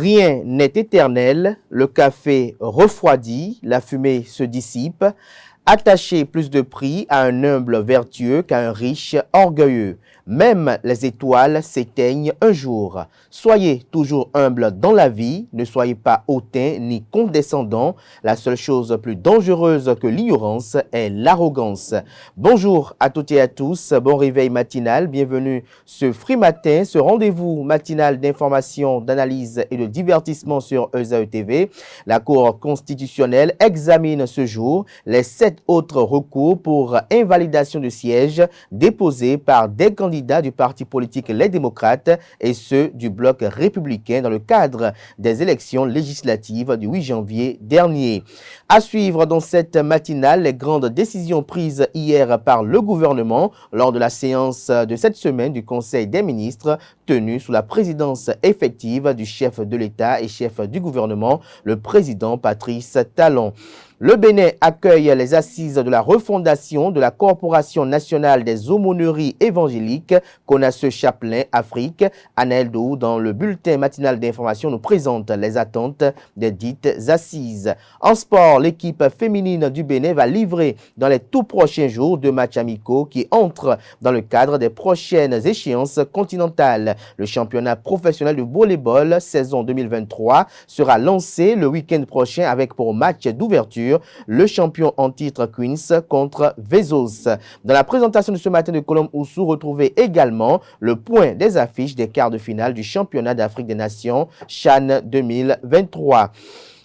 Rien n'est éternel, le café refroidit, la fumée se dissipe. Attachez plus de prix à un humble vertueux qu'à un riche orgueilleux. Même les étoiles s'éteignent un jour. Soyez toujours humble dans la vie, ne soyez pas hautain ni condescendant. La seule chose plus dangereuse que l'ignorance est l'arrogance. Bonjour à toutes et à tous, bon réveil matinal, bienvenue ce Free Matin, ce rendez-vous matinal d'information, d'analyse et de divertissement sur ESAE TV. La Cour constitutionnelle examine ce jour les 7 autres recours pour invalidation de siège déposés par des candidats du parti politique Les Démocrates et ceux du bloc républicain dans le cadre des élections législatives du 8 janvier dernier. À suivre dans cette matinale, les grandes décisions prises hier par le gouvernement lors de la séance de cette semaine du Conseil des ministres tenue sous la présidence effective du chef de l'État et chef du gouvernement, le président Patrice Talon. Le Bénin accueille les assises de la refondation de la Corporation nationale des aumôneries évangéliques Konasse Chapelain Afrique. Anaël Dou, dans le bulletin matinal d'information, nous présente les attentes des dites assises. En sport, l'équipe féminine du Bénin va livrer dans les tout prochains jours 2 matchs amicaux qui entrent dans le cadre des prochaines échéances continentales. Le championnat professionnel de volleyball saison 2023 sera lancé le week-end prochain avec pour match d'ouverture le champion en titre Queens contre Vezos. Dans la présentation de ce matin de Colombe Oussou, retrouvez également le point des affiches des quarts de finale du championnat d'Afrique des Nations CHAN 2023.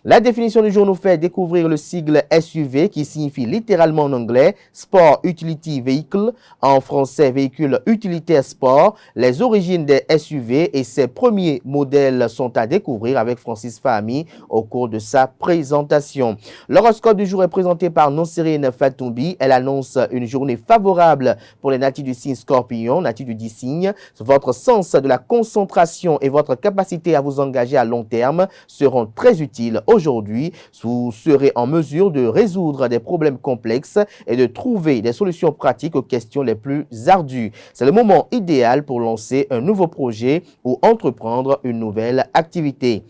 La définition du jour nous fait découvrir le sigle SUV qui signifie littéralement en anglais Sport Utility Vehicle, en français véhicule utilitaire sport. Les origines des SUV et ses premiers modèles sont à découvrir avec Francis Fahmi au cours de sa présentation. L'horoscope du jour est présenté par Nonsérine Fatoumbi. Elle annonce une journée favorable pour les natifs du signe Scorpion, natifs du 10 signes. Votre sens de la concentration et votre capacité à vous engager à long terme seront très utiles. Aujourd'hui, vous serez en mesure de résoudre des problèmes complexes et de trouver des solutions pratiques aux questions les plus ardues. C'est le moment idéal pour lancer un nouveau projet ou entreprendre une nouvelle activité.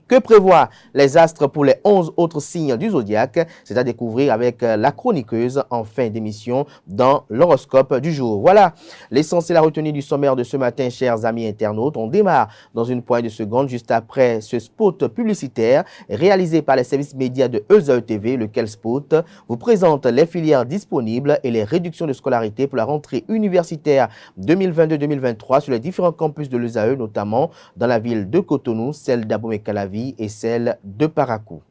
Que prévoient les astres pour les 11 autres signes du zodiaque? C'est à découvrir avec la chroniqueuse en fin d'émission dans l'horoscope du jour. Voilà l'essentiel à retenir du sommaire de ce matin, chers amis internautes. On démarre dans une poignée de secondes juste après ce spot publicitaire réalisé par les services médias de ESAE TV, lequel spot vous présente les filières disponibles et les réductions de scolarité pour la rentrée universitaire 2022-2023 sur les différents campus de l'ESAE, notamment dans la ville de Cotonou, celle d'Abomey-Calavi et celle de Parakou.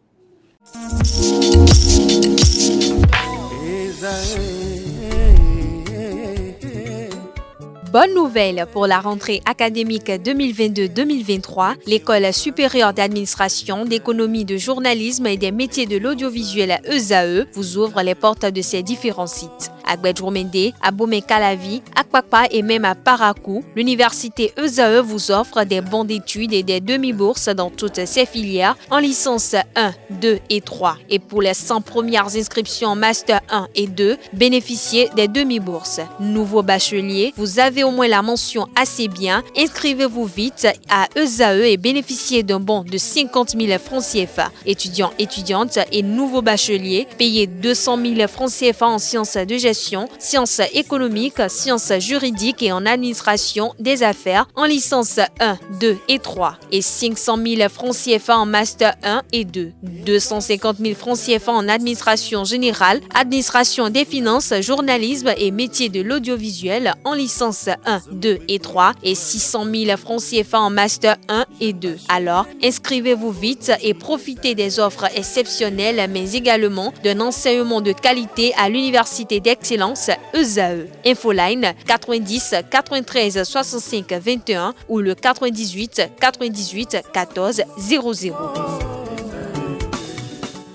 Bonne nouvelle pour la rentrée académique 2022-2023. L'École supérieure d'administration, d'économie, de journalisme et des métiers de l'audiovisuel ESAE vous ouvre les portes de ses différents sites. À Gbedjomende, à Abomey-Calavi, à Kpakpa et même à Parakou, l'université ESAE vous offre des bons d'études et des demi-bourses dans toutes ses filières en licence 1, 2 et 3. Et pour les 100 premières inscriptions en master 1 et 2, bénéficiez des demi-bourses. Nouveau bachelier, vous avez au moins la mention assez bien. Inscrivez-vous vite à ESAE et bénéficiez d'un bon de 50 000 francs CFA. Étudiants, étudiantes et nouveaux bacheliers, payez 200 000 francs CFA en sciences de gestion, sciences économiques, sciences juridiques et en administration des affaires en licence 1, 2 et 3 et 500 000 francs CFA en master 1 et 2, 250 000 francs CFA en administration générale, administration des finances, journalisme et métiers de l'audiovisuel en licence 1, 2 et 3 et 600 000 francs CFA en master 1 et 2. Alors, inscrivez-vous vite et profitez des offres exceptionnelles mais également d'un enseignement de qualité à l'université d'excellence ESAE. Infoline 90 93 65 21 ou le 98 98 14 00.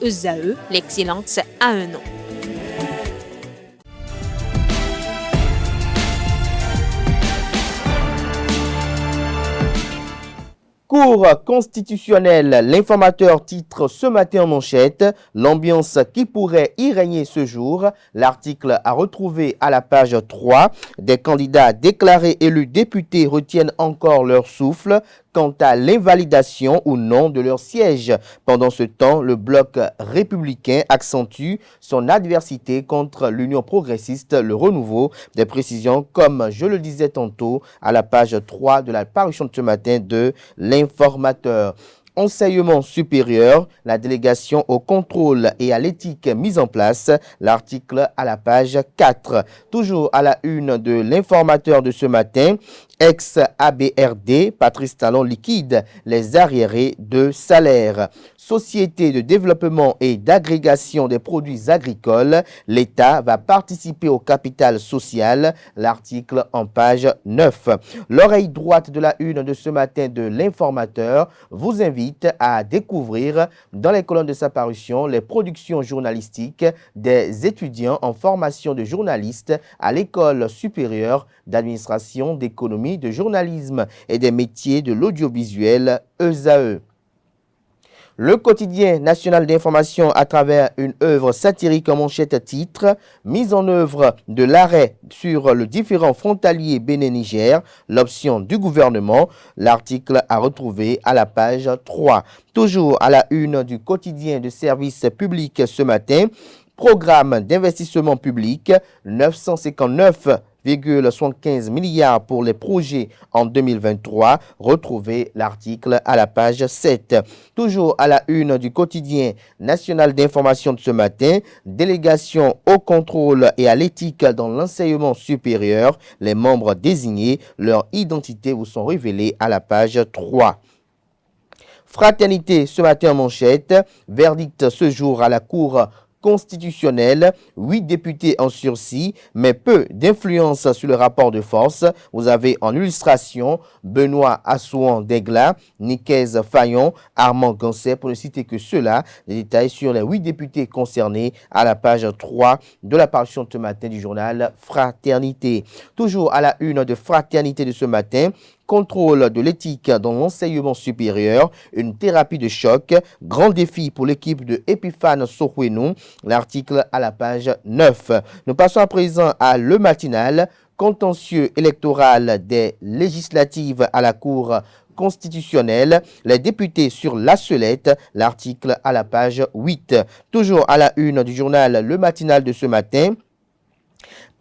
ESAE, l'excellence a un nom. Cour constitutionnelle, l'informateur titre ce matin en manchette « L'ambiance qui pourrait y régner ce jour ». L'article à retrouver à la page 3. Des candidats déclarés élus députés retiennent encore leur souffle quant à l'invalidation ou non de leur siège. Pendant ce temps, le bloc républicain accentue son adversité contre l'Union progressiste, le renouveau. Des précisions, comme je le disais tantôt, à la page 3 de la parution de ce matin de l'informateur. Enseignement supérieur, la délégation au contrôle et à l'éthique mise en place, l'article à la page 4. Toujours à la une de l'informateur de ce matin, ex-ABRD, Patrice Talon liquide les arriérés de salaire. Société de développement et d'agrégation des produits agricoles, l'État va participer au capital social, l'article en page 9. L'oreille droite de la une de ce matin de l'informateur vous invite à découvrir dans les colonnes de sa parution les productions journalistiques des étudiants en formation de journalistes à l'École supérieure d'administration, d'économie, de journalisme et des métiers de l'audiovisuel ESAE. Le quotidien national d'information à travers une œuvre satirique en manchette titre « Mise en œuvre de l'arrêt sur le différend frontalier Bénin-Niger, l'option du gouvernement ». L'article à retrouver à la page 3. Toujours à la une du quotidien de service public ce matin, programme d'investissement public 959,75 milliards pour les projets en 2023. Retrouvez l'article à la page 7. Toujours à la une du quotidien national d'information de ce matin, délégation au contrôle et à l'éthique dans l'enseignement supérieur. Les membres désignés, leur identité vous sont révélées à la page 3. Fraternité ce matin en manchette, verdict ce jour à la Cour constitutionnelle, 8 députés en sursis, mais peu d'influence sur le rapport de force. Vous avez en illustration Benoît Assouan d'Aigla, Nicaise Fayon, Armand Gansset, pour ne citer que ceux-là. Des détails sur les 8 députés concernés à la page 3 de la parution de ce matin du journal Fraternité. Toujours à la une de Fraternité de ce matin, contrôle de l'éthique dans l'enseignement supérieur, une thérapie de choc, grand défi pour l'équipe de Epiphane Sokwenu, l'article à la page 9. Nous passons à présent à Le Matinal, contentieux électoral des législatives à la Cour constitutionnelle, les députés sur la sellette, l'article à la page 8. Toujours à la une du journal Le Matinal de ce matin,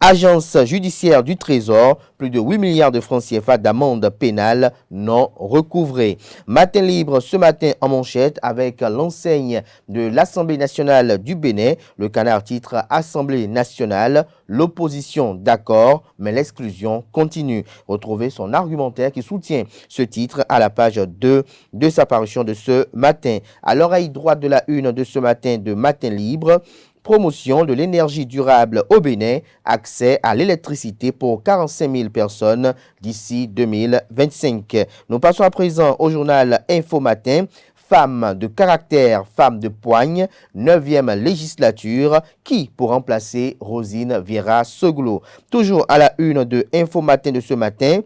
Agence judiciaire du Trésor, plus de 8 milliards de francs CFA d'amende pénale non recouvrée. Matin libre ce matin en manchette avec l'enseigne de l'Assemblée nationale du Bénin. Le Canard titre Assemblée nationale, l'opposition d'accord, mais l'exclusion continue. Retrouvez son argumentaire qui soutient ce titre à la page 2 de sa parution de ce matin. À l'oreille droite de la une de ce matin de Matin libre, promotion de l'énergie durable au Bénin, accès à l'électricité pour 45 000 personnes d'ici 2025. Nous passons à présent au journal Info Matin. Femme de caractère, femme de poigne, 9e législature, qui pour remplacer Rosine Vieira Soglo. Toujours à la une de Info Matin de ce matin.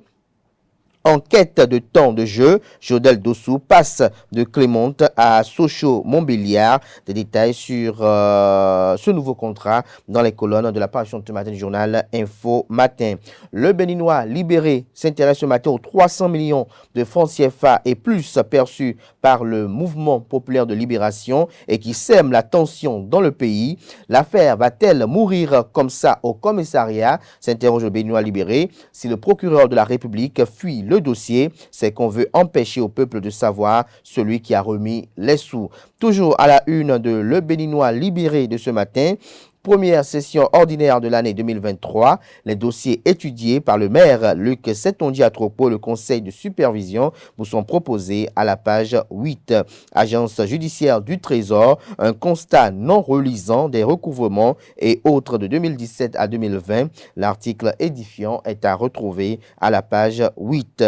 En quête de temps de jeu, Jodel Dossou passe de Clément à Sochaux-Montbéliard. Des détails sur ce nouveau contrat dans les colonnes de la parution de ce matin du journal Info Matin. Le Béninois libéré s'intéresse ce matin aux 300 millions de francs CFA et plus perçus par le mouvement populaire de libération et qui sème la tension dans le pays. L'affaire va-t-elle mourir comme ça au commissariat? S'interroge le Béninois libéré. Si le procureur de la République fuit le dossier, c'est qu'on veut empêcher au peuple de savoir celui qui a remis les sous. Toujours à la une de Le Béninois libéré de ce matin, première session ordinaire de l'année 2023, les dossiers étudiés par le maire Luc Setonji-Atropo, le conseil de supervision, vous sont proposés à la page 8. Agence judiciaire du Trésor, un constat non relisant des recouvrements et autres de 2017 à 2020. L'article édifiant est à retrouver à la page 8.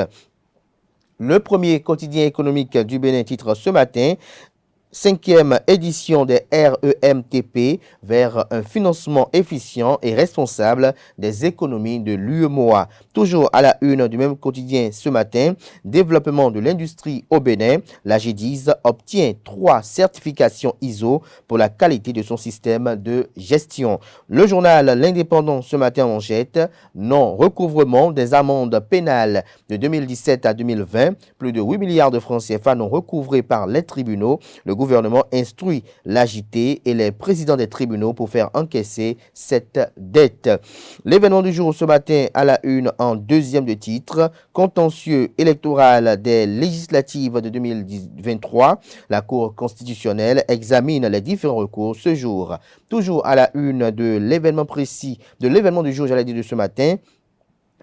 Le premier quotidien économique du Bénin titre ce matin 5e édition des REMTP vers un financement efficient et responsable des économies de l'UEMOA. Toujours à la une du même quotidien ce matin, développement de l'industrie au Bénin, la GEDIS obtient 3 certifications ISO pour la qualité de son système de gestion. Le journal L'Indépendant ce matin en manchette, non-recouvrement des amendes pénales de 2017 à 2020, plus de 8 milliards de francs CFA non recouvrés par les tribunaux. Le gouvernement instruit l'AJT et les présidents des tribunaux pour faire encaisser cette dette. L'événement du jour ce matin à la une en deuxième de titre, contentieux électoral des législatives de 2023. La Cour constitutionnelle examine les différents recours ce jour. Toujours à la une de l'événement précis, de l'événement du jour, j'allais dire de ce matin,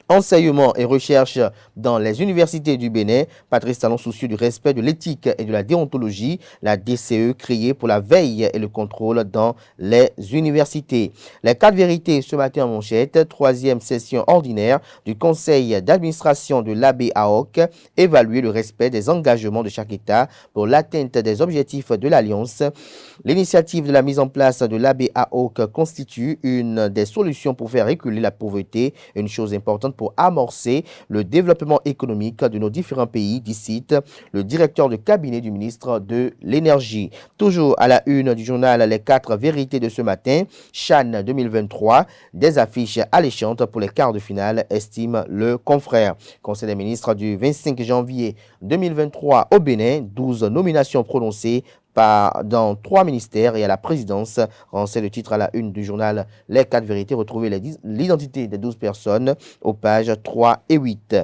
enseignement et recherche dans les universités du Bénin. Patrice Talon, soucieux du respect de l'éthique et de la déontologie, la DCE créée pour la veille et le contrôle dans les universités. Les 4 vérités ce matin en manchette, 3e session ordinaire du conseil d'administration de l'ABAOC, évaluer le respect des engagements de chaque État pour l'atteinte des objectifs de l'Alliance. L'initiative de la mise en place de l'ABAOC constitue une des solutions pour faire reculer la pauvreté, une chose importante pour amorcer le développement économique de nos différents pays, d'ici le directeur de cabinet du ministre de l'Énergie. Toujours à la une du journal Les 4 vérités de ce matin, CHAN 2023, des affiches alléchantes pour les quarts de finale, estime le confrère. Conseil des ministres du 25 janvier 2023 au Bénin, 12 nominations prononcées dans 3 ministères et à la présidence. C'est le titre à la une du journal Les 4 vérités. Retrouvez l'identité des 12 personnes aux pages 3 et 8.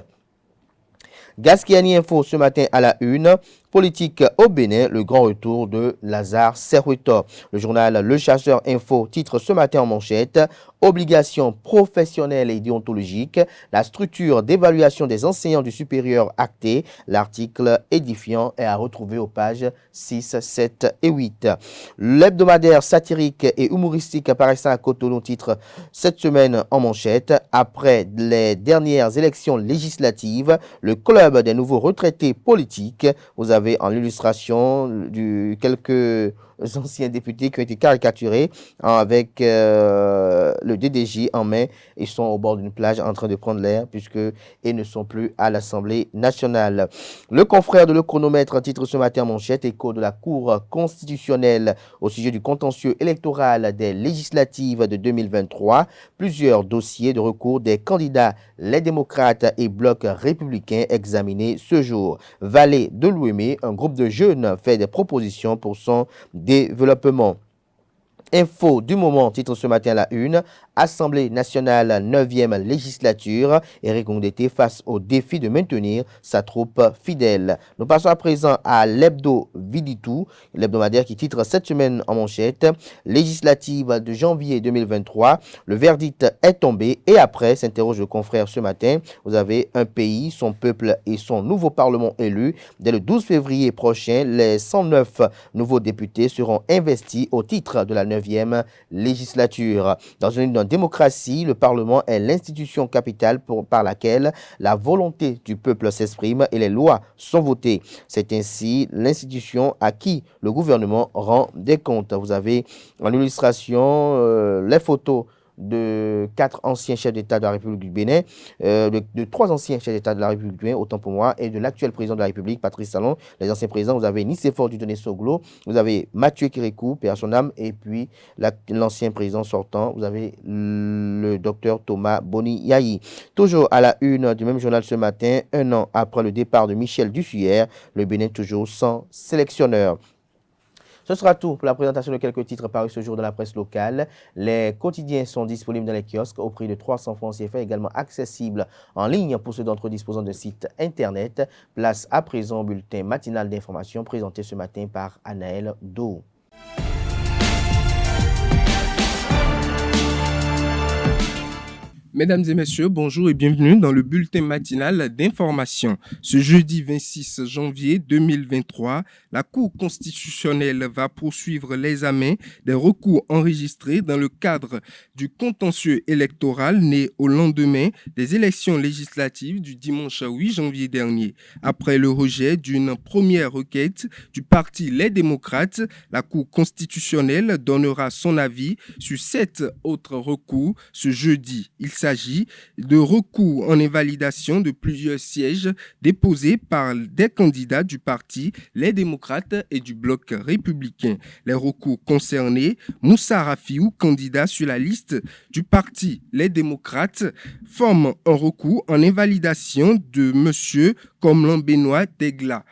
Gaskiani Info ce matin à la une. Politique au Bénin, le grand retour de Lazare Serrueto. Le journal Le Chasseur Info titre ce matin en manchette, obligations professionnelles et déontologiques, la structure d'évaluation des enseignants du supérieur actée. L'article édifiant est à retrouver aux pages 6, 7 et 8. L'hebdomadaire satirique et humoristique paraissant à Cotonou titre cette semaine en manchette, après les dernières élections législatives, le club des nouveaux retraités politiques. Vous avez en l'illustration quelques anciens députés qui ont été caricaturés avec le DDJ en main. Ils sont au bord d'une plage en train de prendre l'air puisqu'ils ne sont plus à l'Assemblée nationale. Le confrère de Le Chronomètre titre ce matin en manchette, écho de la Cour constitutionnelle au sujet du contentieux électoral des législatives de 2023. Plusieurs dossiers de recours des candidats, les démocrates et blocs républicains examinés ce jour. Vallée de Louémé, un groupe de jeunes fait des propositions pour son développement. Info du moment, titre ce matin à la une, Assemblée nationale 9e législature, Éric Ngondete face au défi de maintenir sa troupe fidèle. Nous passons à présent à l'hebdo Viditou, l'hebdomadaire qui titre cette semaine en manchette, législative de janvier 2023, le verdict est tombé et après, s'interroge le confrère ce matin, vous avez un pays, son peuple et son nouveau parlement élu. Dès le 12 février prochain, les 109 nouveaux députés seront investis au titre de la 9e législature. Dans une démocratie, le Parlement est l'institution capitale par laquelle la volonté du peuple s'exprime et les lois sont votées. C'est ainsi l'institution à qui le gouvernement rend des comptes. Vous avez en illustration les photos de 4 anciens chefs d'État de la République du Bénin, de 3 anciens chefs d'État de la République du Bénin, autant pour moi, et de l'actuel président de la République, Patrice Talon. Les anciens présidents, vous avez Nicéphore Dieudonné Soglo, vous avez Mathieu Kérékou, paix à son âme, et puis l'ancien président sortant, vous avez le docteur Thomas Boni Yahi. Toujours à la une du même journal ce matin, 1 an après le départ de Michel Dussuyer, le Bénin toujours sans sélectionneur. Ce sera tout pour la présentation de quelques titres parus ce jour dans la presse locale. Les quotidiens sont disponibles dans les kiosques au prix de 300 francs CFA, également accessibles en ligne pour ceux d'entre eux disposant de sites internet. Place à présent au bulletin matinal d'information présenté ce matin par Anaël Do. Mesdames et messieurs, bonjour et bienvenue dans le bulletin matinal d'information. Ce jeudi 26 janvier 2023, la Cour constitutionnelle va poursuivre l'examen des recours enregistrés dans le cadre du contentieux électoral né au lendemain des élections législatives du dimanche 8 janvier dernier. Après le rejet d'une première requête du parti Les Démocrates, la Cour constitutionnelle donnera son avis sur 7 autres recours ce jeudi. Il s'agit de recours en invalidation de plusieurs sièges déposés par des candidats du parti Les Démocrates et du Bloc républicain. Les recours concernés, Moussa Rafiou, candidat sur la liste du parti Les Démocrates, forme un recours en invalidation de M. Komlan Benoît Degla.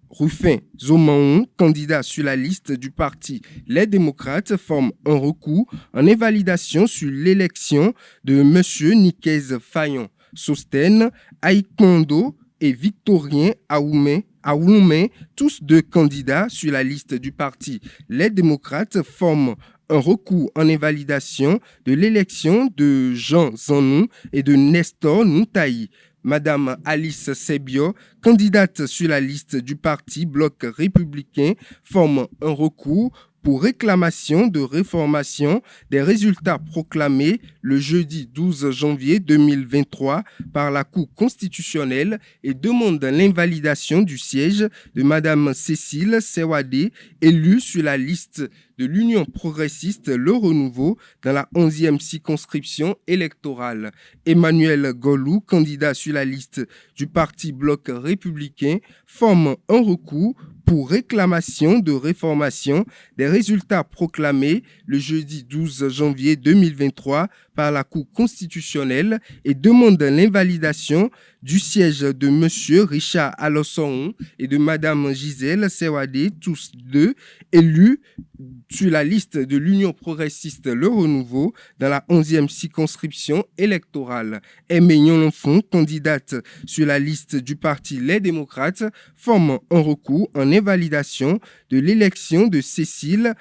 Rufin Zomaon, candidat sur la liste du parti Les Démocrates, forme un recours en invalidation sur l'élection de M. Nikez Fayon. Sosten, Aïkondo et Victorien Aoumé, tous deux candidats sur la liste du parti Les Démocrates, forment un recours en invalidation de l'élection de Jean Zanou et de Nestor Noutaï. Madame Alice Sebio, candidate sur la liste du parti Bloc républicain, forme un recours pour réclamation de réformation des résultats proclamés le jeudi 12 janvier 2023 par la Cour constitutionnelle et demande l'invalidation du siège de Madame Cécile Sewadé, élue sur la liste de l'Union progressiste Le Renouveau dans la 11e circonscription électorale. Emmanuel Golou, candidat sur la liste du parti Bloc républicain, forme un recours pour réclamation de réformation des résultats proclamés le jeudi 12 janvier 2023 par la Cour constitutionnelle et demande l'invalidation du siège de M. Richard Alosson et de Mme Gisèle Sewadé, tous deux élus sur la liste de l'Union progressiste Le Renouveau dans la 11e circonscription électorale. Aimé Nyonfon, candidate sur la liste du parti Les Démocrates, forme un recours en invalidation de l'élection de Cécile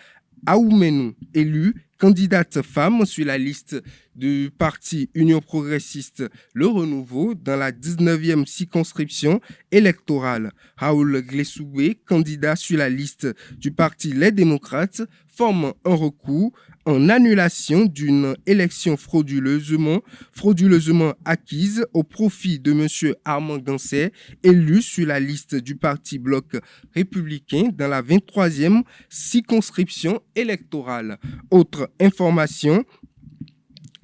Aoumenou, élue candidate femme sur la liste du parti Union progressiste Le Renouveau dans la 19e circonscription électorale. Raoul Glessoubé, candidat sur la liste du parti Les Démocrates, forme un recours en annulation d'une élection frauduleusement acquise au profit de M. Armand Gansset, élu sur la liste du parti Bloc républicain dans la 23e circonscription électorale. Autre information,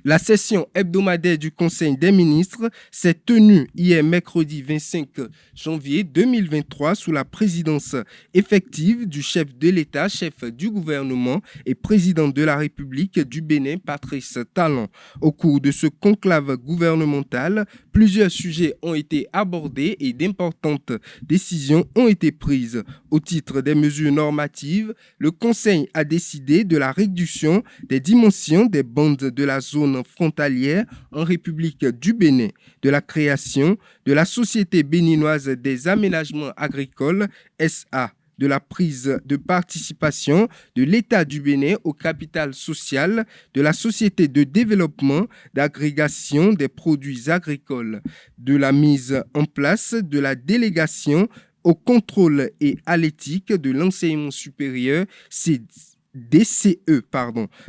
la session hebdomadaire du Conseil des ministres s'est tenue hier mercredi 25 janvier 2023 sous la présidence effective du chef de l'État, chef du gouvernement et président de la République du Bénin, Patrice Talon. Au cours de ce conclave gouvernemental, plusieurs sujets ont été abordés et d'importantes décisions ont été prises. Au titre des mesures normatives, le Conseil a décidé de la réduction des dimensions des bandes de la zone frontalière en République du Bénin, de la création de la Société béninoise des aménagements agricoles, SA, de la prise de participation de l'État du Bénin au capital social de la Société de développement d'agrégation des produits agricoles, de la mise en place de la délégation au contrôle et à l'éthique de l'enseignement supérieur, DCE,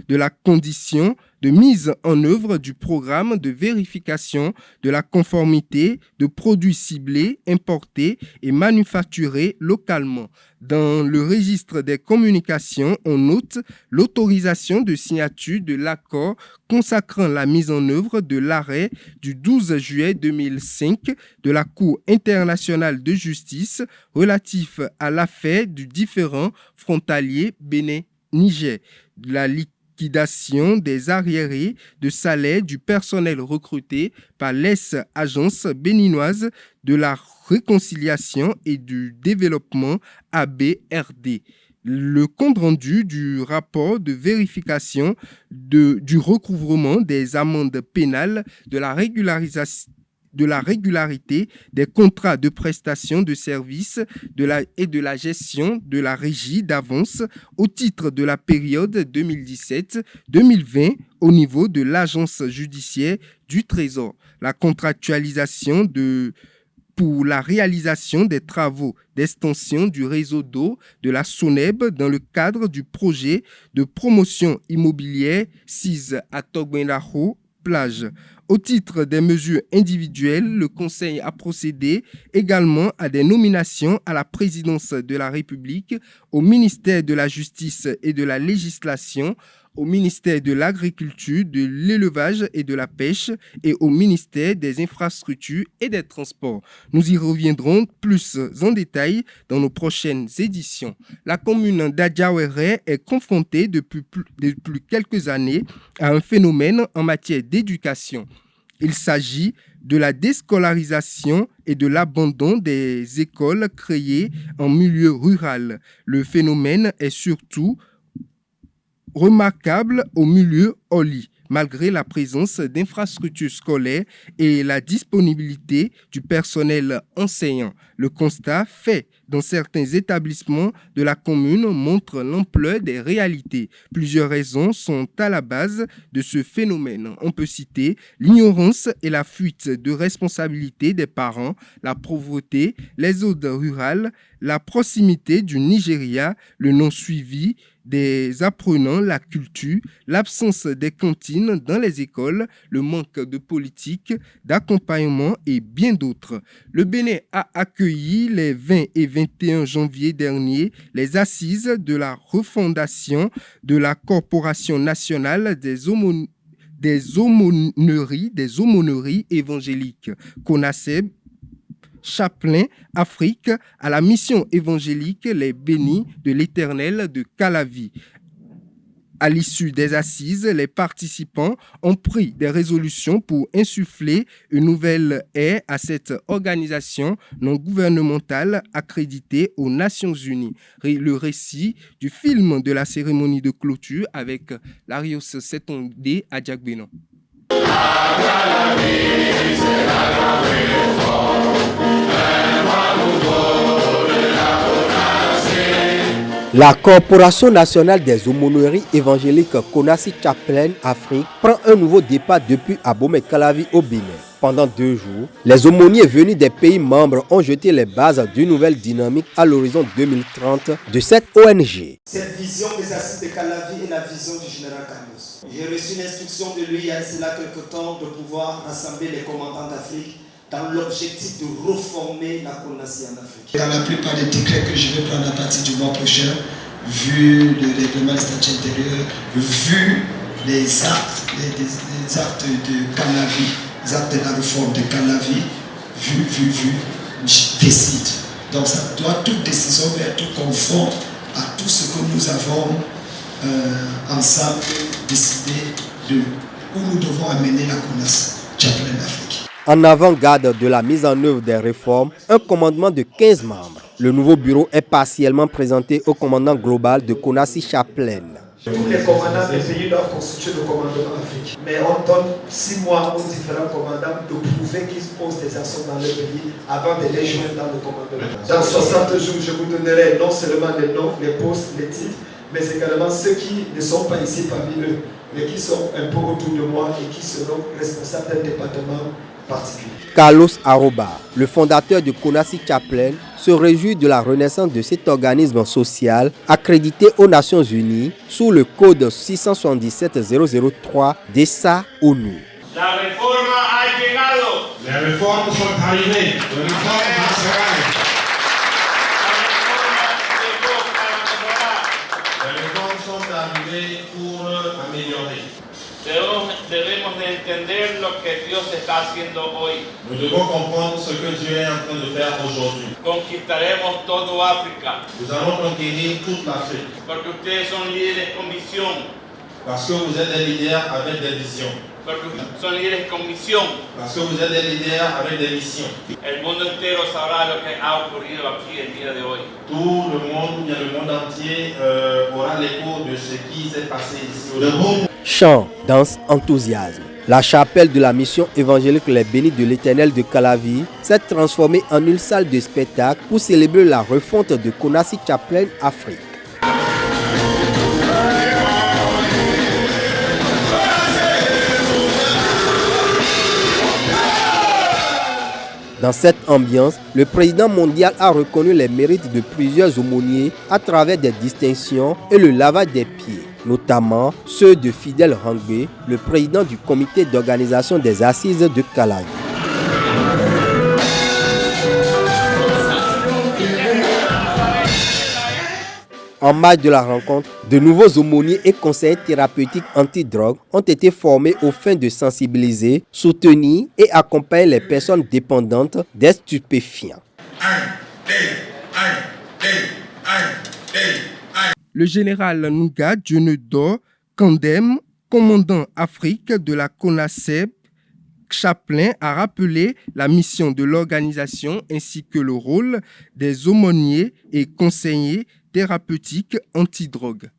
de la condition de mise en œuvre du programme de vérification de la conformité de produits ciblés, importés et manufacturés localement. Dans le registre des communications, on note l'autorisation de signature de l'accord consacrant la mise en œuvre de l'arrêt du 12 juillet 2005 de la Cour internationale de justice relatif à l'affaire du différend frontalier Bénin-Niger, la liquidation des arriérés de salaire du personnel recruté par l'Agence béninoise de la réconciliation et du développement ABRD. Le compte-rendu du rapport de vérification du recouvrement des amendes pénales de la régularisation de la régularité des contrats de prestation de services et de la gestion de la régie d'avance au titre de la période 2017-2020 au niveau de l'Agence judiciaire du Trésor. La contractualisation pour la réalisation des travaux d'extension du réseau d'eau de la SONEB dans le cadre du projet de promotion immobilière 6 à Togbendaho, plage. Au titre des mesures individuelles, le Conseil a procédé également à des nominations à la présidence de la République, au ministère de la Justice et de la Législation, au ministère de l'Agriculture, de l'Élevage et de la Pêche et au ministère des Infrastructures et des Transports. Nous y reviendrons plus en détail dans nos prochaines éditions. La commune d'Adjawéré est confrontée depuis quelques années à un phénomène en matière d'éducation. Il s'agit de la déscolarisation et de l'abandon des écoles créées en milieu rural. Le phénomène est surtout remarquable au milieu Oli, malgré la présence d'infrastructures scolaires et la disponibilité du personnel enseignant. Le constat fait dans certains établissements de la commune montre l'ampleur des réalités. Plusieurs raisons sont à la base de ce phénomène. On peut citer l'ignorance et la fuite de responsabilité des parents, la pauvreté, les zones rurales, la proximité du Nigeria, le non-suivi des apprenants, la culture, l'absence des cantines dans les écoles, le manque de politique, d'accompagnement et bien d'autres. Le Bénin a accueilli les 20 et 21 janvier dernier les assises de la refondation de la Corporation nationale des aumôneries évangéliques, CONASEB, Chaplain Afrique à la mission évangélique Les Bénis de l'Éternel de Calavi. À l'issue des assises, les participants ont pris des résolutions pour insuffler une nouvelle ère à cette organisation non gouvernementale accréditée aux Nations Unies. Le récit du film de la cérémonie de clôture avec Larios Setonde à Djagbenon. La Corporation nationale des aumôneries évangéliques Konassi Chaplain Afrique prend un nouveau départ depuis Abomey-Calavi au Bénin. Pendant 2 jours, les aumôniers venus des pays membres ont jeté les bases d'une nouvelle dynamique à l'horizon 2030 de cette ONG. Cette vision des assises de Calavi est la vision du général Carlos. J'ai reçu l'instruction de lui il y a cela quelque temps de pouvoir rassembler les commandants d'Afrique dans l'objectif de reformer la Konassi en Afrique. Dans la plupart des décrets que je vais prendre à partir du mois prochain, vu le règlement des statuts intérieurs, vu les actes, les actes de Calavi, les actes de la réforme de Calavi, vu, je décide. Donc ça doit, toute décision doit être conforme à tout ce que nous avons ensemble décidé de où nous devons amener la Konassi Chaplain d'Afrique. En avant-garde de la mise en œuvre des réformes, un commandement de 15 membres. Le nouveau bureau est partiellement présenté au commandant global de Konassi Chaplain. Tous les commandants des pays doivent constituer le commandement d'Afrique. Mais on donne 6 mois aux différents commandants de prouver qu'ils posent des actions dans le pays avant de les joindre dans le commandement. Dans 60 jours, je vous donnerai non seulement les noms, les postes, les titres, mais également ceux qui ne sont pas ici parmi eux, mais qui sont un peu autour de moi et qui seront responsables d'un département particulier. Carlos Aroba, le fondateur de Konassi Chaplain, se réjouit de la renaissance de cet organisme social accrédité aux Nations Unies sous le code 677-003 d'ESA ONU. La réforme a llegado. Les réformes sont arrivées. Les réformes nationales. Les réformes sont arrivées pour améliorer. Debemos de entender lo que Dios está haciendo hoy. Nous devons comprendre ce que Dieu est en train de faire aujourd'hui. Conquistaremos todo África. Nous allons conquérir toute l'Afrique. Porque ustedes son líderes con visión. Parce que vous êtes des leaders avec des visions. Porque son líderes con misión. Parce que vous êtes des leaders avec des missions. El mundo entero sabrá lo que ha ocurrido aquí el día de hoy. Tout le monde, bien le monde entier aura l'écho de ce qui s'est passé ici aujourd'hui. Chant, danse, enthousiasme. La chapelle de la mission évangélique Les Bénis de l'Éternel de Calavi s'est transformée en une salle de spectacle pour célébrer la refonte de Konassi Chaplain Afrique. Dans cette ambiance, le président mondial a reconnu les mérites de plusieurs aumôniers à travers des distinctions et le lavage des pieds, notamment ceux de Fidel Rangbe, le président du comité d'organisation des assises de Calavi. En marge de la rencontre, de nouveaux aumôniers et conseillers thérapeutiques anti-drogue ont été formés aux fins de sensibiliser, soutenir et accompagner les personnes dépendantes des stupéfiants. Le général Nouga Dieunedor Kandem, commandant Afrique de la CONASEP, Chaplain, a rappelé la mission de l'organisation ainsi que le rôle des aumôniers et conseillers thérapeutiques anti-drogue.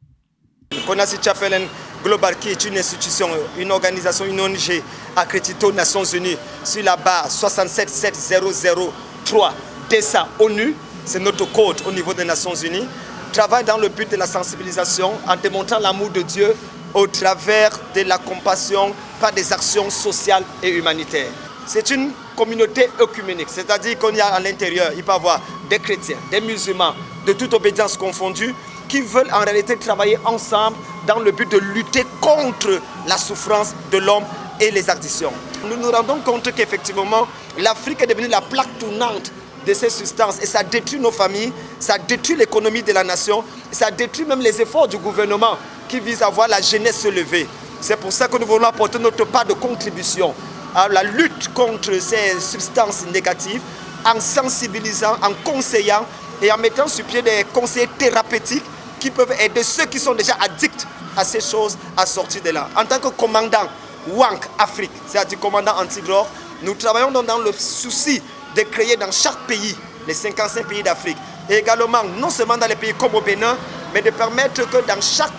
Konassi Chaplain Global, qui est une institution, une organisation, une ONG accréditée aux Nations Unies sur la barre 67703 DESA ONU, c'est notre code au niveau des Nations Unies, travaille dans le but de la sensibilisation en démontrant l'amour de Dieu au travers de la compassion par des actions sociales et humanitaires. C'est une communauté œcuménique, c'est-à-dire qu'on y a à l'intérieur, il peut y avoir des chrétiens, des musulmans, de toute obédience confondue, qui veulent en réalité travailler ensemble dans le but de lutter contre la souffrance de l'homme et les addictions. Nous nous rendons compte qu'effectivement, l'Afrique est devenue la plaque tournante de ces substances et ça détruit nos familles, ça détruit l'économie de la nation, ça détruit même les efforts du gouvernement qui vise à voir la jeunesse se lever. C'est pour ça que nous voulons apporter notre part de contribution à la lutte contre ces substances négatives en sensibilisant, en conseillant et en mettant sur pied des conseillers thérapeutiques qui peuvent aider ceux qui sont déjà addicts à ces choses à sortir de là. En tant que commandant WANC Afrique, c'est-à-dire commandant anti-drogue, nous travaillons dans le souci de créer dans chaque pays, les 55 pays d'Afrique, et également non seulement dans les pays comme au Bénin, mais de permettre que dans chaque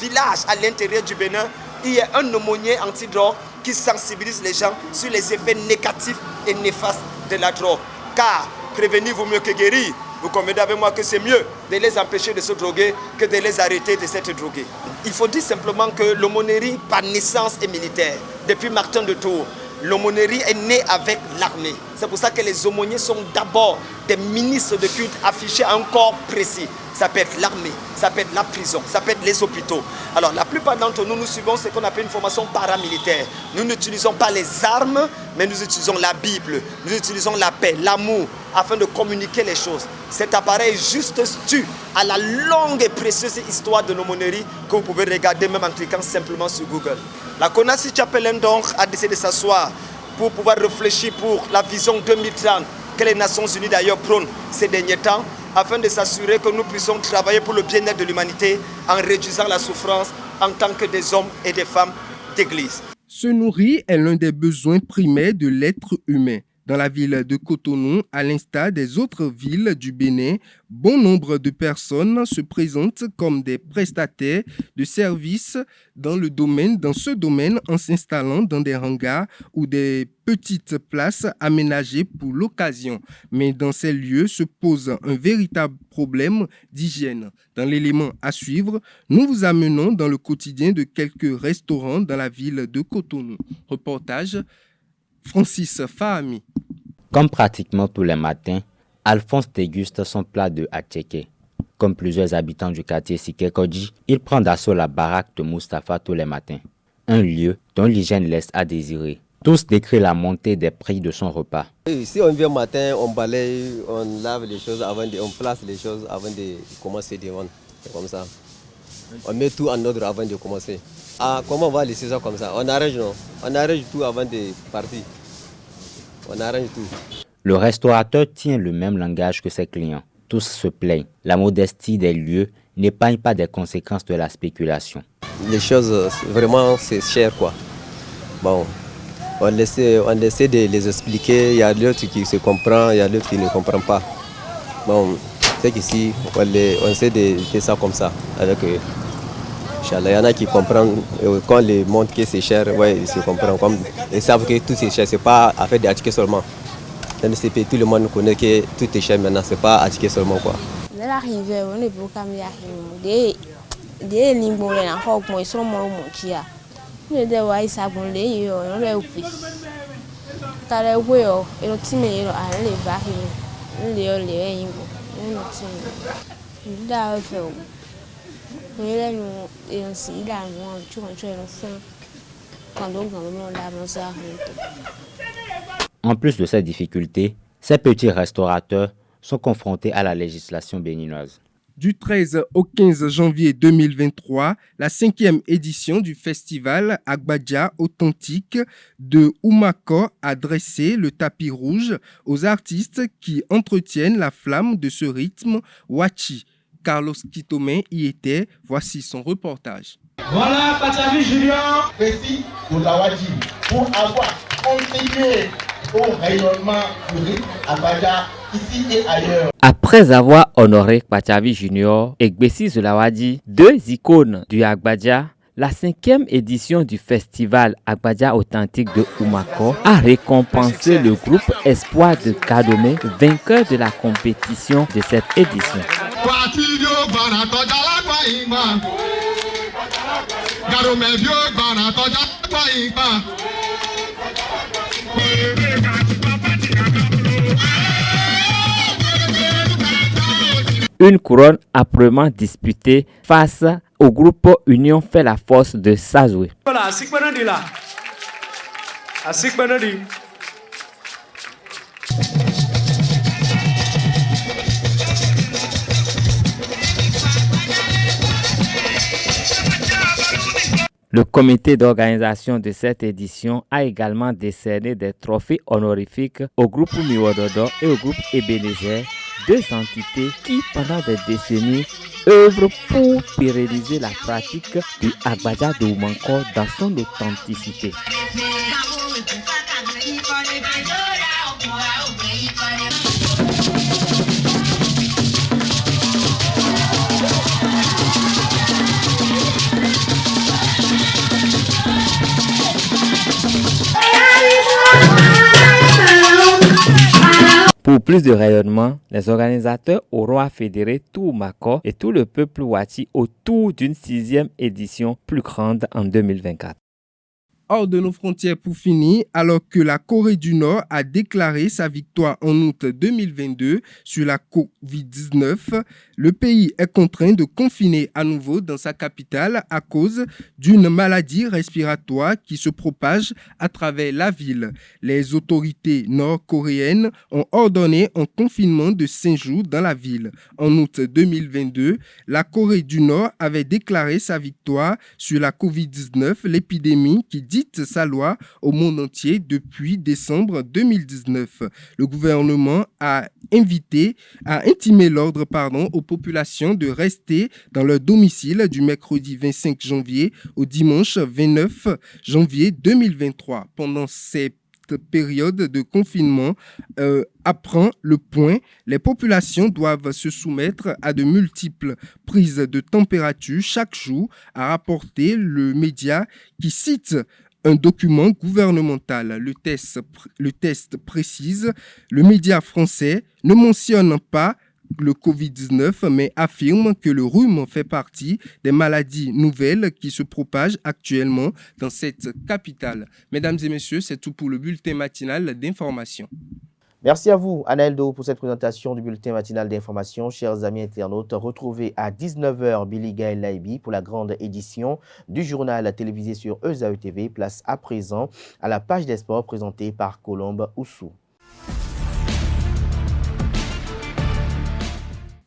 village à l'intérieur du Bénin, il y ait un aumônier anti-drogue qui sensibilise les gens sur les effets négatifs et néfastes de la drogue. Car prévenir vaut mieux que guérir. Vous convenez avec moi que c'est mieux de les empêcher de se droguer que de les arrêter de s'être drogués. Il faut dire simplement que l'aumônerie par naissance est militaire. Depuis Martin de Tours, l'aumônerie est née avec l'armée. C'est pour ça que les aumôniers sont d'abord des ministres de culte affichés à un corps précis. Ça peut être l'armée, ça peut être la prison, ça peut être les hôpitaux. Alors la plupart d'entre nous, nous suivons ce qu'on appelle une formation paramilitaire. Nous n'utilisons pas les armes, mais nous utilisons la Bible, nous utilisons la paix, l'amour, afin de communiquer les choses. Cet appareil est juste dû à la longue et précieuse histoire de l'aumônerie que vous pouvez regarder même en cliquant simplement sur Google. La Konassi Chaplain donc a décidé de s'asseoir pour pouvoir réfléchir pour la vision 2030 que les Nations Unies d'ailleurs prônent ces derniers temps, afin de s'assurer que nous puissions travailler pour le bien-être de l'humanité en réduisant la souffrance en tant que des hommes et des femmes d'église. Se nourrir est l'un des besoins primaires de l'être humain. Dans la ville de Cotonou, à l'instar des autres villes du Bénin, bon nombre de personnes se présentent comme des prestataires de services dans ce domaine en s'installant dans des hangars ou des petites places aménagées pour l'occasion. Mais dans ces lieux se pose un véritable problème d'hygiène. Dans l'élément à suivre, nous vous amenons dans le quotidien de quelques restaurants dans la ville de Cotonou. Reportage Francis Fahami. Comme pratiquement tous les matins, Alphonse déguste son plat de attiéké. Comme plusieurs habitants du quartier Sikekodji, il prend d'assaut la baraque de Mustapha tous les matins. Un lieu dont l'hygiène laisse à désirer. Tous décrivent la montée des prix de son repas. Si on vient matin, on balaye, on lave les choses, on place les choses avant de commencer de vendre. C'est comme ça. On met tout en ordre avant de commencer. Ah, comment on va laisser ça comme ça? On arrange, non? On arrange tout avant de partir. On arrange tout. Le restaurateur tient le même langage que ses clients. Tous se plaignent. La modestie des lieux n'épargne pas des conséquences de la spéculation. Les choses, vraiment, c'est cher, quoi. Bon, on essaie de les expliquer. Il y a l'autre qui se comprend, il y a l'autre qui ne comprend pas. Bon, c'est qu'ici, on essaie de faire ça comme ça, avec eux. Inch'Allah, il y en a qui comprennent quand les montrent que c'est cher, ouais, ils se comprennent. Comme, ils savent que tout c'est cher, c'est pas affaire d'attiquer seulement. Dans ce pays, tout le monde connaît que tout est cher maintenant, c'est pas attiquer seulement quoi. En plus de ces difficultés, ces petits restaurateurs sont confrontés à la législation béninoise. Du 13 au 15 janvier 2023, la 5e édition du festival Agbadja Authentique de Oumako a dressé le tapis rouge aux artistes qui entretiennent la flamme de ce rythme Wachi. Carlos Kitome y était, voici son reportage. Voilà Patavi Junior. Merci pour la Wachi pour avoir contribué au rayonnement du rythme Agbadja ici et ailleurs. Après avoir honoré Pachavi Junior et Gbessi Zulawadi, deux icônes du Agbadja, la 5e édition du festival Agbadja Authentique de Oumako a récompensé le groupe Espoir de Kadomé, vainqueur de la compétition de cette édition. Une couronne âprement disputée face au groupe Union fait la force de Sazoué. Le comité d'organisation de cette édition a également décerné des trophées honorifiques au groupe Miwododo et au groupe Ebenezer, deux entités qui, pendant des décennies, œuvrent pour pérenniser la pratique du Agbadja de Oumanko dans son authenticité. Pour plus de rayonnement, les organisateurs auront fédéré tout Oumako et tout le peuple Wachi autour d'une 6e édition plus grande en 2024. Hors de nos frontières pour finir, alors que la Corée du Nord a déclaré sa victoire en août 2022 sur la COVID-19, le pays est contraint de confiner à nouveau dans sa capitale à cause d'une maladie respiratoire qui se propage à travers la ville. Les autorités nord-coréennes ont ordonné un confinement de 5 jours dans la ville. En août 2022, la Corée du Nord avait déclaré sa victoire sur la COVID-19, l'épidémie qui dicte sa loi au monde entier depuis décembre 2019. Le gouvernement a intimé l'ordre aux populations de rester dans leur domicile du mercredi 25 janvier au dimanche 29 janvier 2023. Pendant cette période de confinement, apprend Le Point, les populations doivent se soumettre à de multiples prises de température chaque jour, a rapporté le média qui cite un document gouvernemental. Le test précise, le média français ne mentionne pas le Covid-19, mais affirme que le rhume fait partie des maladies nouvelles qui se propagent actuellement dans cette capitale. Mesdames et messieurs, c'est tout pour le bulletin matinal d'information. Merci à vous, Aneldo, pour cette présentation du bulletin matinal d'information. Chers amis internautes, retrouvez à 19h Billy Gaël Laibi pour la grande édition du journal télévisé sur EZAE TV. Place à présent à la page des sports présentée par Colombe Oussou.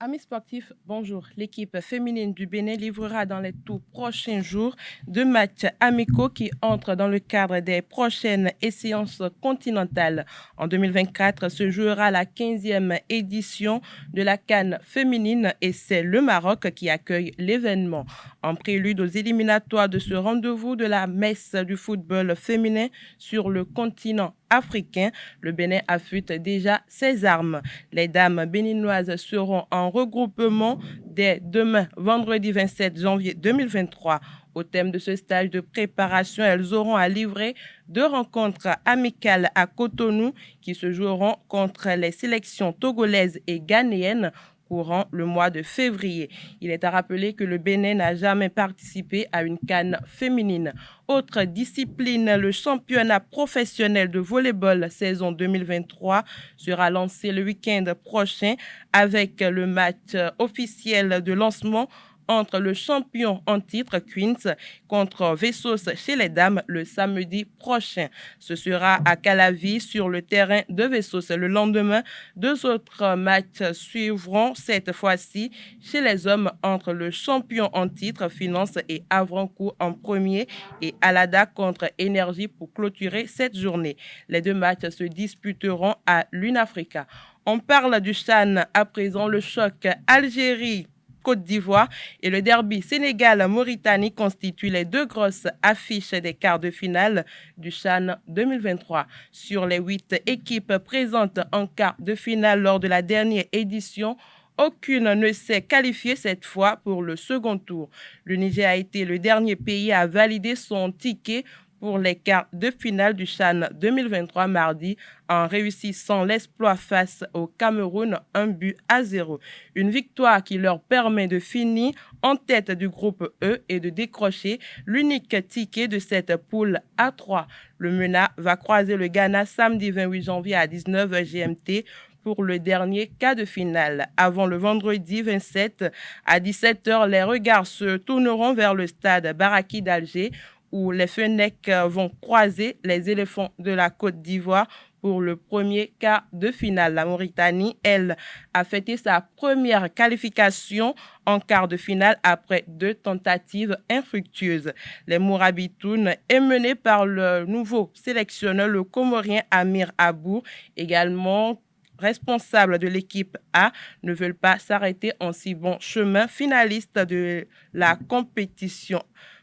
Amis sportifs, bonjour. L'équipe féminine du Bénin livrera dans les tout prochains jours 2 matchs amicaux qui entrent dans le cadre des prochaines échéances continentales. En 2024 se jouera la 15e édition de la CAN féminine et c'est le Maroc qui accueille l'événement. En prélude aux éliminatoires de ce rendez-vous de la messe du football féminin sur le continent africain, le Bénin affûte déjà ses armes. Les dames béninoises seront en regroupement dès demain, vendredi 27 janvier 2023. Au thème de ce stage de préparation, elles auront à livrer 2 rencontres amicales à Cotonou qui se joueront contre les sélections togolaises et ghanéennes courant le mois de février. Il est à rappeler que le Bénin n'a jamais participé à une CAN féminine. Autre discipline, le championnat professionnel de volleyball saison 2023 sera lancé le week-end prochain avec le match officiel de lancement entre le champion en titre Queens contre Vessos chez les dames le samedi prochain. Ce sera à Calavi sur le terrain de Vessos. Le lendemain, 2 autres matchs suivront cette fois-ci chez les hommes entre le champion en titre Finance et Avrancourt en premier et Alada contre Énergie pour clôturer cette journée. Les 2 matchs se disputeront à l'Unafrica. On parle du CHAN à présent, le choc Algérie Côte d'Ivoire et le derby Sénégal-Mauritanie constituent les 2 grosses affiches des quarts de finale du CHAN 2023. Sur les 8 équipes présentes en quart de finale lors de la dernière édition, aucune ne s'est qualifiée cette fois pour le second tour. Le Niger a été le dernier pays à valider son ticket pour les quarts de finale du CHAN 2023 mardi en réussissant l'exploit face au Cameroun 1-0. Une victoire qui leur permet de finir en tête du groupe E et de décrocher l'unique ticket de cette poule A3. Le MENA va croiser le Ghana samedi 28 janvier à 19h GMT pour le dernier quart de finale. Avant le vendredi 27 à 17h, les regards se tourneront vers le stade Baraki d'Alger où les Fennecs vont croiser les éléphants de la Côte d'Ivoire pour le premier quart de finale. La Mauritanie, elle, a fêté sa première qualification en quart de finale après 2 tentatives infructueuses. Les Mourabitounes est mené par le nouveau sélectionneur, le Comorien Amir Abour, également responsable de l'équipe A, ne veulent pas s'arrêter en si bon chemin, finaliste de la compétition.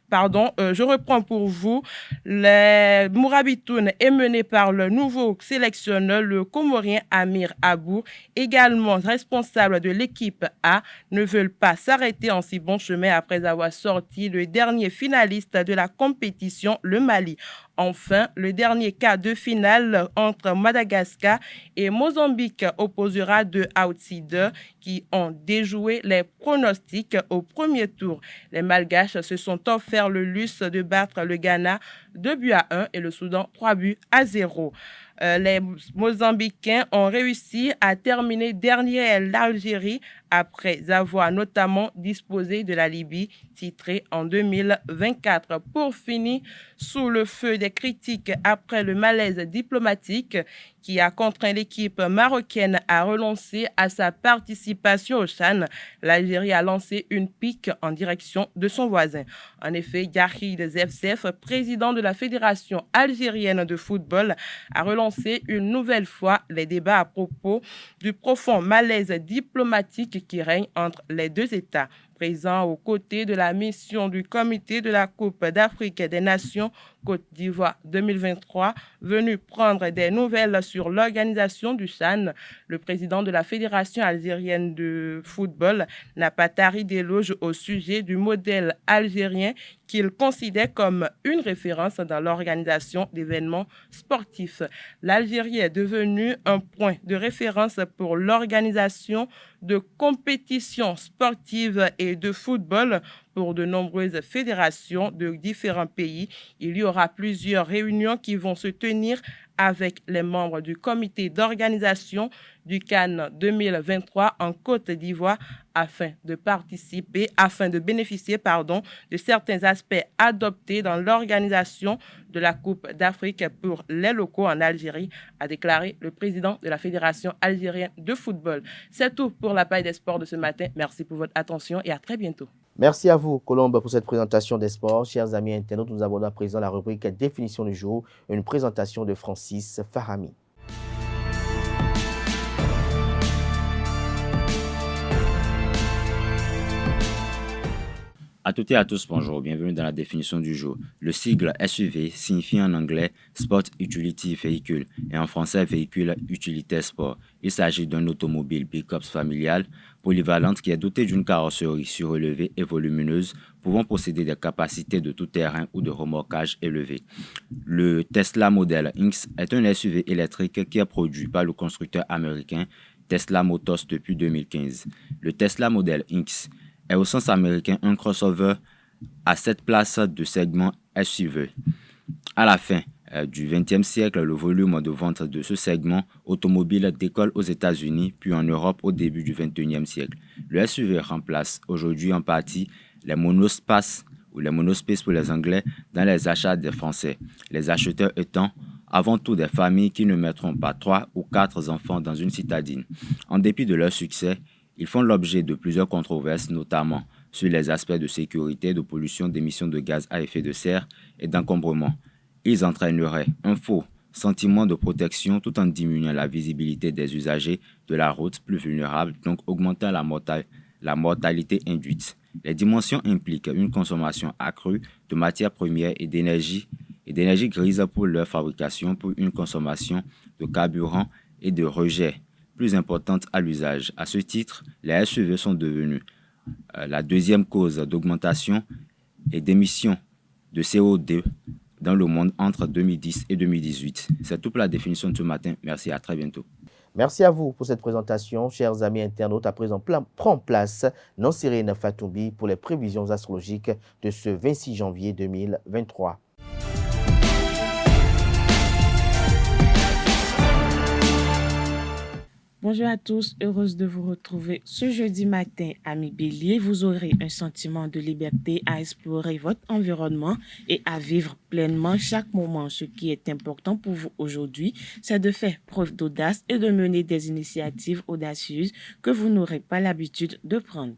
Je reprends pour vous. Les Mourabitounes est mené par le nouveau sélectionneur, le Comorien Amir Abour, également responsable de l'équipe A, ne veulent pas s'arrêter en si bon chemin après avoir sorti le dernier finaliste de la compétition, le Mali. Enfin, le dernier quart de finale entre Madagascar et Mozambique opposera 2 outsiders qui ont déjoué les pronostics au premier tour. Les Malgaches se sont offerts le luxe de battre le Ghana 2-1 et le Soudan 3-0. Les Mozambicains ont réussi à terminer dernier l'Algérie après avoir notamment disposé de la Libye titrée en 2024. Pour finir, sous le feu des critiques après le malaise diplomatique qui a contraint l'équipe marocaine à renoncer à sa participation au CHAN, l'Algérie a lancé une pique en direction de son voisin. En effet, Yahid Zefzef, président de la Fédération algérienne de football, a relancé une nouvelle fois les débats à propos du profond malaise diplomatique qui règne entre les 2 États. Présent aux côtés de la mission du comité de la Coupe d'Afrique des Nations Côte d'Ivoire 2023, venu prendre des nouvelles sur l'organisation du CHAN, le président de la Fédération algérienne de football n'a pas tari d'éloges au sujet du modèle algérien qu'il considère comme une référence dans l'organisation d'événements sportifs. L'Algérie est devenue un point de référence pour l'organisation de compétitions sportives et de football pour de nombreuses fédérations de différents pays. Il y aura plusieurs réunions qui vont se tenir avec les membres du comité d'organisation du CAN 2023 en Côte d'Ivoire afin de bénéficier de certains aspects adoptés dans l'organisation de la Coupe d'Afrique pour les locaux en Algérie, a déclaré le président de la Fédération algérienne de football. C'est tout pour la page des sports de ce matin. Merci pour votre attention et à très bientôt. Merci à vous, Colombe, pour cette présentation des sports. Chers amis internautes, nous abordons à présent la rubrique Définition du jour, une présentation de Francis Fahami. À toutes et à tous, bonjour, bienvenue dans la définition du jour. Le sigle SUV signifie en anglais Sport Utility Vehicle et en français Véhicule Utilitaire Sport. Il s'agit d'un automobile pick-up familial polyvalente qui est doté d'une carrosserie surélevée et volumineuse, pouvant posséder des capacités de tout-terrain ou de remorquage élevé. Le Tesla Model X est un SUV électrique qui est produit par le constructeur américain Tesla Motors depuis 2015. Le Tesla Model X est au sens américain un crossover à 7 places de segment SUV. À la fin du XXe siècle, le volume de vente de ce segment automobile décolle aux États-Unis puis en Europe au début du XXIe siècle. Le SUV remplace aujourd'hui en partie les monospaces ou les monospaces pour les Anglais dans les achats des Français. Les acheteurs étant avant tout des familles qui ne mettront pas 3 ou 4 enfants dans une citadine. En dépit de leur succès, ils font l'objet de plusieurs controverses, notamment sur les aspects de sécurité, de pollution, d'émissions de gaz à effet de serre et d'encombrement. Ils entraîneraient un faux sentiment de protection tout en diminuant la visibilité des usagers de la route plus vulnérables, donc augmentant la mortalité induite. Les dimensions impliquent une consommation accrue de matières premières et d'énergie grise pour leur fabrication, pour une consommation de carburant et de rejet plus importante à l'usage. À ce titre, les SUV sont devenus la deuxième cause d'augmentation et d'émissions de CO2 dans le monde entre 2010 et 2018. C'est tout pour la définition de ce matin. Merci, à très bientôt. Merci à vous pour cette présentation, chers amis internautes. À présent, prend place Nansirine Fatoubi pour les prévisions astrologiques de ce 26 janvier 2023. Bonjour à tous, heureuse de vous retrouver ce jeudi matin, amis Bélier. Vous aurez un sentiment de liberté à explorer votre environnement et à vivre pleinement chaque moment. Ce qui est important pour vous aujourd'hui, c'est de faire preuve d'audace et de mener des initiatives audacieuses que vous n'aurez pas l'habitude de prendre.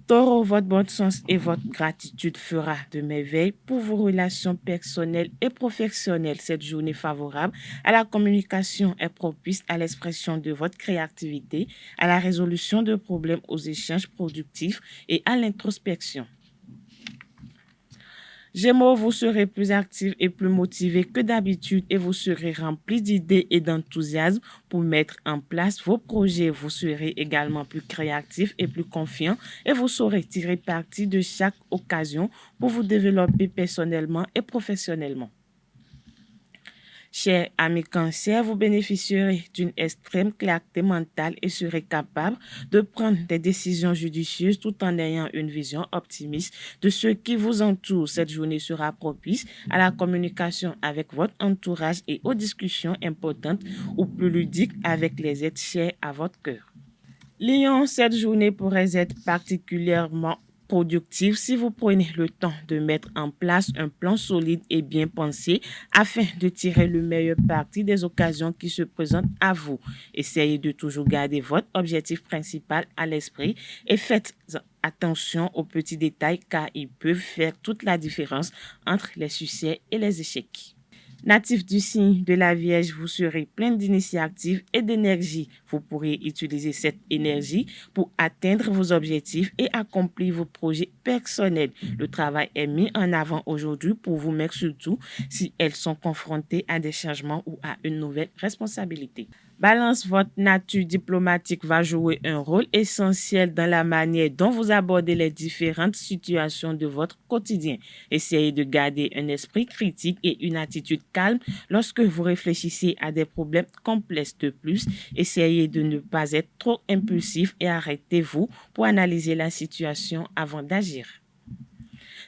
Taureau, votre bon sens et votre gratitude fera de merveilles pour vos relations personnelles et professionnelles. Cette journée favorable à la communication est propice à l'expression de votre créativité, à la résolution de problèmes, aux échanges productifs et à l'introspection. Gémeaux, vous serez plus actifs et plus motivés que d'habitude et vous serez remplis d'idées et d'enthousiasme pour mettre en place vos projets. Vous serez également plus créatifs et plus confiants et vous saurez tirer parti de chaque occasion pour vous développer personnellement et professionnellement. Chers amis Cancer, vous bénéficierez d'une extrême clarté mentale et serez capable de prendre des décisions judicieuses tout en ayant une vision optimiste de ce qui vous entoure. Cette journée sera propice à la communication avec votre entourage et aux discussions importantes ou plus ludiques avec les êtres chers à votre cœur. Lion, cette journée pourrait être particulièrement productive si vous prenez le temps de mettre en place un plan solide et bien pensé afin de tirer le meilleur parti des occasions qui se présentent à vous. Essayez de toujours garder votre objectif principal à l'esprit et faites attention aux petits détails car ils peuvent faire toute la différence entre les succès et les échecs. Natif du signe de la Vierge, vous serez plein d'initiatives et d'énergie. Vous pourrez utiliser cette énergie pour atteindre vos objectifs et accomplir vos projets personnels. Le travail est mis en avant aujourd'hui pour vous, mais surtout si elles sont confrontées à des changements ou à une nouvelle responsabilité. Balance, votre nature diplomatique va jouer un rôle essentiel dans la manière dont vous abordez les différentes situations de votre quotidien. Essayez de garder un esprit critique et une attitude calme lorsque vous réfléchissez à des problèmes complexes. De plus, essayez de ne pas être trop impulsif et arrêtez-vous pour analyser la situation avant d'agir.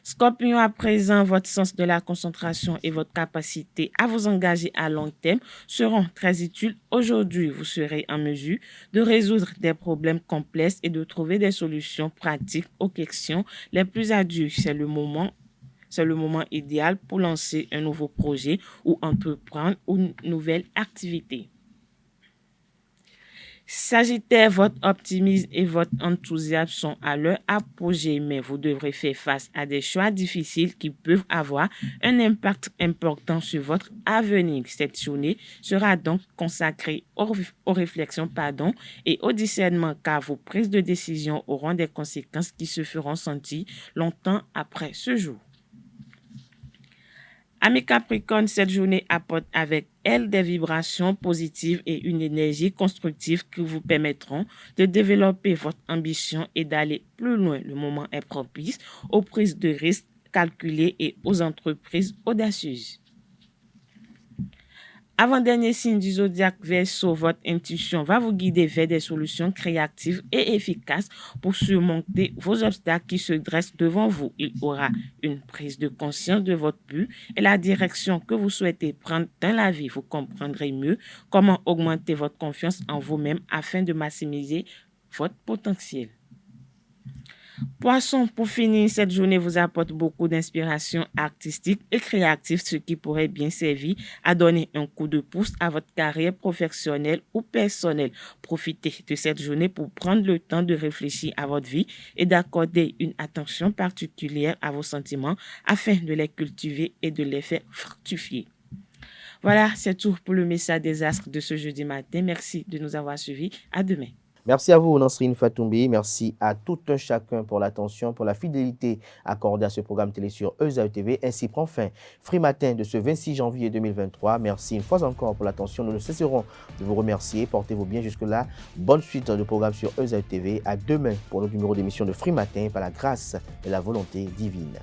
Scorpion, à présent, votre sens de la concentration et votre capacité à vous engager à long terme seront très utiles aujourd'hui. Vous serez en mesure de résoudre des problèmes complexes et de trouver des solutions pratiques aux questions les plus ardues. C'est le moment idéal pour lancer un nouveau projet ou entreprendre une nouvelle activité. Sagittaire, votre optimisme et votre enthousiasme sont à leur apogée, mais vous devrez faire face à des choix difficiles qui peuvent avoir un impact important sur votre avenir. Cette journée sera donc consacrée aux réflexions et au discernement, car vos prises de décision auront des conséquences qui se feront sentir longtemps après ce jour. Amis Capricorne, cette journée apporte avec elle des vibrations positives et une énergie constructive qui vous permettront de développer votre ambition et d'aller plus loin. Le moment est propice aux prises de risques calculées et aux entreprises audacieuses. Avant-dernier signe du zodiaque Verseau, votre intuition va vous guider vers des solutions créatives et efficaces pour surmonter vos obstacles qui se dressent devant vous. Il aura une prise de conscience de votre but et la direction que vous souhaitez prendre dans la vie. Vous comprendrez mieux comment augmenter votre confiance en vous-même afin de maximiser votre potentiel. Poisson, pour finir, cette journée vous apporte beaucoup d'inspiration artistique et créative, ce qui pourrait bien servir à donner un coup de pouce à votre carrière professionnelle ou personnelle. Profitez de cette journée pour prendre le temps de réfléchir à votre vie et d'accorder une attention particulière à vos sentiments afin de les cultiver et de les faire fructifier. Voilà, c'est tout pour le message des astres de ce jeudi matin. Merci de nous avoir suivis. À demain. Merci à vous, Nansrine Fatoumbi. Merci à tout un chacun pour l'attention, pour la fidélité accordée à ce programme télé sur EZAE TV. Ainsi prend fin Free Matin de ce 26 janvier 2023. Merci une fois encore pour l'attention. Nous ne cesserons de vous remercier. Portez-vous bien jusque-là. Bonne suite de programme sur EZAE TV. À demain pour notre numéro d'émission de Free Matin par la grâce et la volonté divine.